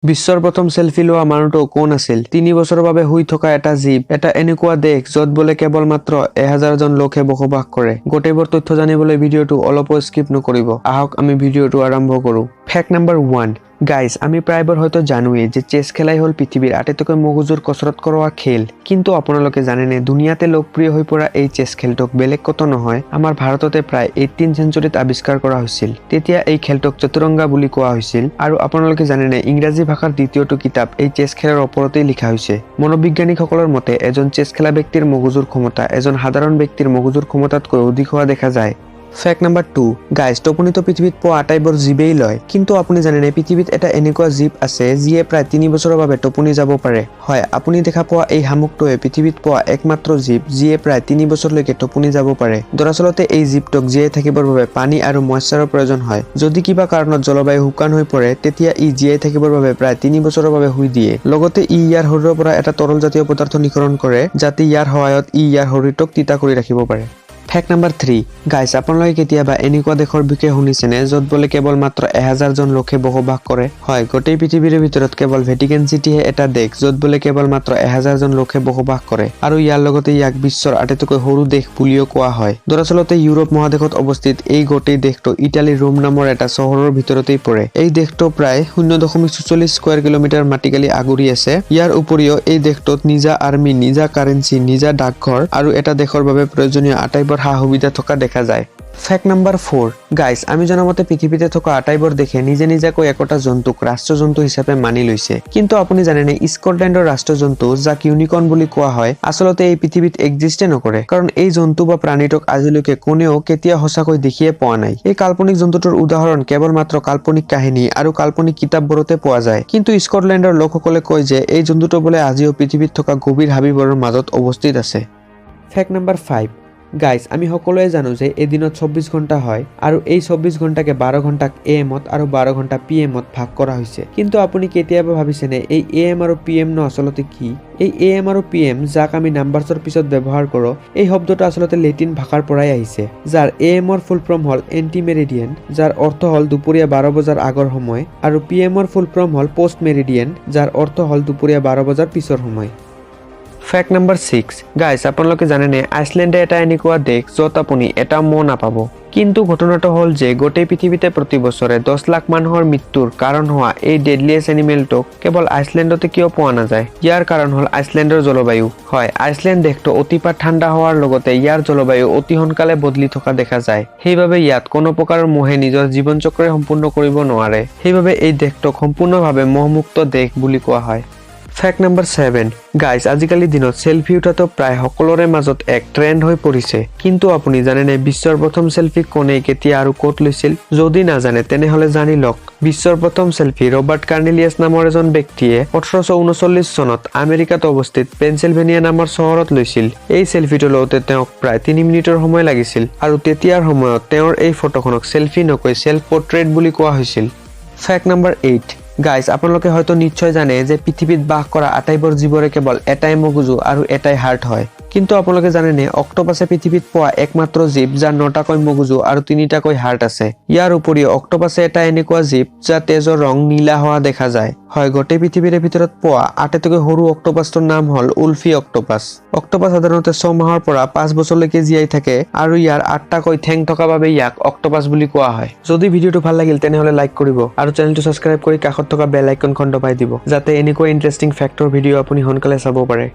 বিশ্বৰ প্ৰথম সেলফি লোৱা মানুহটো কোন আছিল? 3 বছৰৰ বাবে শুই থকা এটা জীৱ, এটা এনেকুৱা দেশ য'ত বোলে কেৱল মাত্ৰ 1000 জন লোকহে বসবাস কৰে। গোটেইবোৰ তথ্য জানিবলৈ ভিডিঅ'টো অলপো স্কিপ নকৰিব। আহক আমি ভিডিঅ'টো আৰম্ভ কৰো। Fact number 1। গাইজ, আমি প্ৰায়বোৰ হয়তো জানোৱেই যে চেছ খেলাই হ'ল পৃথিৱীৰ আটাইতকৈ মগজুৰ কসৰত কৰোৱা খেল। কিন্তু আপোনালোকে জানেনে দুনিয়াতে লোকপ্ৰিয় হৈ পৰা এই চেছ খেলটোক বেলেগ কতো নহয় আমাৰ ভাৰততে প্ৰায় 18 চেঞ্চুৰীত আৱিষ্কাৰ কৰা হৈছিল। তেতিয়া এই খেলটোক চতুৰংগা বুলি কোৱা হৈছিল আৰু আপোনালোকে জানেনে ইংৰাজী ভাষাৰ দ্বিতীয়টো কিতাপ এই চেছ খেলৰ ওপৰতেই লিখা হৈছে। মনোবিজ্ঞানীসকলৰ মতে এজন চেছ খেলা ব্যক্তিৰ মগজুৰ ক্ষমতা এজন সাধাৰণ ব্যক্তিৰ মগজুৰ ক্ষমতাতকৈ অধিক হোৱা দেখা যায়। Fact number 2। গাইজ, টোপনিটো পৃথিৱীত পোৱা আটাইবোৰ জীৱেই লয়, কিন্তু আপুনি জানেনে পৃথিৱীত এটা এনেকুৱা জীৱ আছে যিয়ে প্ৰায় 3 বছৰৰ বাবে টোপনি যাব পাৰে। হয়, আপুনি দেখা পোৱা এই শামুকটোৱে পৃথিৱীত পোৱা একমাত্ৰ জীৱ যিয়ে প্ৰায় 3 বছৰলৈকে টোপনি যাব পাৰে। দৰাচলতে এই জীৱটোক জীয়াই থাকিবৰ বাবে পানী আৰু ময়শ্চাৰৰ প্ৰয়োজন হয়। যদি কিবা কাৰণত জলবায়ু শুকান হৈ পৰে তেতিয়া ই জীয়াই থাকিবৰ বাবে প্ৰায় 3 বছৰৰ বাবে শুই দিয়ে। লগতে ই ইয়াৰ শৰীৰৰ পৰা এটা তৰল জাতীয় পদাৰ্থ নিঃসৰণ কৰে যাতে ইয়াৰ সহায়ত ই ইয়াৰ শৰীৰটোক তিতা কৰি ৰাখিব পাৰে। Fact number 3। গাইজ, আপোনালোকে কেতিয়াবা এনেকুৱা দেশৰ বিষয়ে শুনিছেনে য'ত বোলে কেৱল মাত্ৰ 1000 জন লোকহে বসবাস কৰে? হয়, গোটেই পৃথিৱীৰ ভিতৰত কেৱল ভেটিকান চিটিহে এটা দেশ য'ত বোলে কেৱল মাত্ৰ 1000 জন লোকহে বসবাস কৰে আৰু ইয়াৰ লগতে ইয়াক বিশ্বৰ আটাইতকৈ সৰু দেশ বুলিও কোৱা হয়। দৰাচলতে ইউৰোপ মহাদেশত অৱস্থিত এই গোটেই দেশটো ইটালীৰ ৰোম নামৰ এটা চহৰৰ ভিতৰতেই পৰে। এই দেশটো প্ৰায় 0.44 স্কয়াৰ কিলোমিটাৰ মাটিকালি আগুৰি আছে। ইয়াৰ উপৰিও এই দেশটোত নিজা আৰ্মি, নিজা কাৰেন্সি, নিজা ডাকঘৰ আৰু এটা দেশৰ বাবে প্ৰয়োজনীয় আটাইবোৰ সা-সুবিধা থকা দেখা যায়। Fact number 4। গাইজ, আমি জনামতে পৃথিৱীতে থকা আটাইবোৰ দেশে নিজে নিজাকৈ একোটা জন্তুক ৰাষ্ট্ৰজন্তু হিচাপে মানি লৈছে। কিন্তু আপুনি জানেনে স্কটলেণ্ডৰ ৰাষ্ট্ৰজন্তু যাক ইউনিকৰ্ন বুলি কোৱা হয় আচলতে এই পৃথিৱীত এক্সিষ্টে নকৰে, কাৰণ এই জন্তু বা প্ৰাণীটোক আজিলৈকে কোনেও কেতিয়াও সঁচাকৈ দেখিয়ে পোৱা নাই। এই কাল্পনিক জন্তুটোৰ উদাহৰণ কেৱল মাত্ৰ কাল্পনিক কাহিনী আৰু কাল্পনিক কিতাপবোৰতে পোৱা যায়। কিন্তু স্কটলেণ্ডৰ লোকসকলে কয় যে এই জন্তুটো বোলে আজিও পৃথিৱীত থকা গভীৰ হাবিবোৰৰ মাজত অৱস্থিত আছে। Fact number 5। গাইজ, আমি সকলোৱে জানো যে এদিনত 24 ঘণ্টা হয় আৰু এই 24 ঘণ্টাকে 12 ঘণ্টাক AM-ত আৰু 12 ঘণ্টা PM-ত ভাগ কৰা হৈছে। কিন্তু আপুনি কেতিয়াবা ভাবিছেনে এই AM আৰু PM নো আচলতে কি? এই AM আৰু PM যাক আমি নাম্বাৰছৰ পিছত ব্যৱহাৰ কৰোঁ, এই শব্দটো আচলতে লেটিন ভাষাৰ পৰাই আহিছে, যাৰ AM-ৰ ফুল ফৰ্ম হ'ল এণ্টি মেৰিডিয়ান, যাৰ অৰ্থ হ'ল দুপৰীয়া 12 বজাৰ আগৰ সময়, আৰু PM-ৰ ফুল ফৰ্ম হ'ল পোষ্ট মেৰিডিয়ান, যাৰ অৰ্থ হ'ল দুপৰীয়া 12 বজাৰ পিছৰ সময়। Fact number 6। গাইজ, আপোনালোকে জানেনে আইচলেণ্ডে এটা এনেকুৱা দেশ য'ত আপুনি এটা মহ নাপাব। কিন্তু ঘটনাটো হ'ল যে গোটেই পৃথিৱীতে প্ৰতি বছৰে 10 লাখ মানুহৰ মৃত্যুৰ কাৰণ হোৱা এই ডেডলিয়েষ্ট এনিমেলটোক কেৱল আইচলেণ্ডতে কিয় পোৱা নাযায়? ইয়াৰ কাৰণ হ'ল আইচলেণ্ডৰ জলবায়ু। হয়, আইচলেণ্ড দেশটো অতিপাত ঠাণ্ডা হোৱাৰ লগতে ইয়াৰ জলবায়ু অতি সোনকালে বদলি থকা দেখা যায়। সেইবাবে ইয়াত কোনো প্ৰকাৰৰ মহে নিজৰ জীৱন চক্ৰ সম্পূৰ্ণ কৰিব নোৱাৰে। সেইবাবে এই দেশটোক সম্পূৰ্ণভাৱে মহমুক্ত দেশ বুলি কোৱা হয়। Fact number 7। গাইজ, আজিকালি দিনত সেলফি উঠাটো প্ৰায় সকলোৰে মাজত এক ট্ৰেন্ড হৈ পৰিছে। কিন্তু আপুনি জানেনে বিশ্বৰ প্ৰথম সেলফি কোনে, কেতিয়া আৰু ক'ত লৈছিল? যদি নাজানে তেনেহলে জানি লওক। বিশ্বৰ প্ৰথম সেলফি ৰবাৰ্ট কাৰ্নেলিয়াছ নামৰ এজন ব্যক্তিয়ে 1839 চনত আমেৰিকাত অৱস্থিত পেনচিলভেনিয়া নামৰ চহৰত লৈছিল। এই সেলফিটো লওঁতে তেওঁক প্ৰায় 3 মিনিটৰ সময় লাগিছিল আৰু তেতিয়াৰ সময়ত তেওঁৰ এই ফটোখনক সেলফি নকৈ সেল্ফ পোৰ্ট্ৰেইট বুলি কোৱা হৈছিল। Fact number 8। গাইজ, আপোনালোকে হয়তো নিশ্চয় জানে যে পৃথিৱীত বাস কৰা আটাইবোৰ জীৱৰে কেৱল এটাই মগজু আৰু এটাই হাৰ্ট হয়। কিন্তু আপোনালোকে জানেনে অক্টোপাছে পৃথিৱীত পোৱা একমাত্ৰ জীৱ যাৰ 9টাকৈ মগজু আৰু 3টাকৈ হাৰ্ট আছে। ইয়াৰ উপৰিও অক্টোপাছে এটা এনেকুৱা জীৱ যাৰ তেজৰ ৰং নীলা হোৱা দেখা যায়। হয়, গোটেই পৃথিৱীৰ ভিতৰত পোৱা আটাইতকৈ সৰু অক্টোপাছটোৰ নাম হ'ল উল্ফি অক্টোপাছ। অক্টোপাছ সাধাৰণতে 6 মাহৰ পৰা 5 বছৰলৈকে জীয়াই থাকে আৰু ইয়াৰ 8টাকৈ ঠেং থকা বাবে ইয়াক অক্টোপাছ বুলি কোৱা হয়। যদি ভিডিঅ'টো ভাল লাগিল তেনেহলে লাইক কৰিব আৰু চেনেলটো সাবস্ক্ৰাইব কৰি কাষত থকা বেল আইকনখন দবাই দিব যাতে এনেকুৱা ইণ্টাৰেষ্টিং ফেক্টৰ ভিডিঅ' আপুনি সোনকালে চাব পাৰে।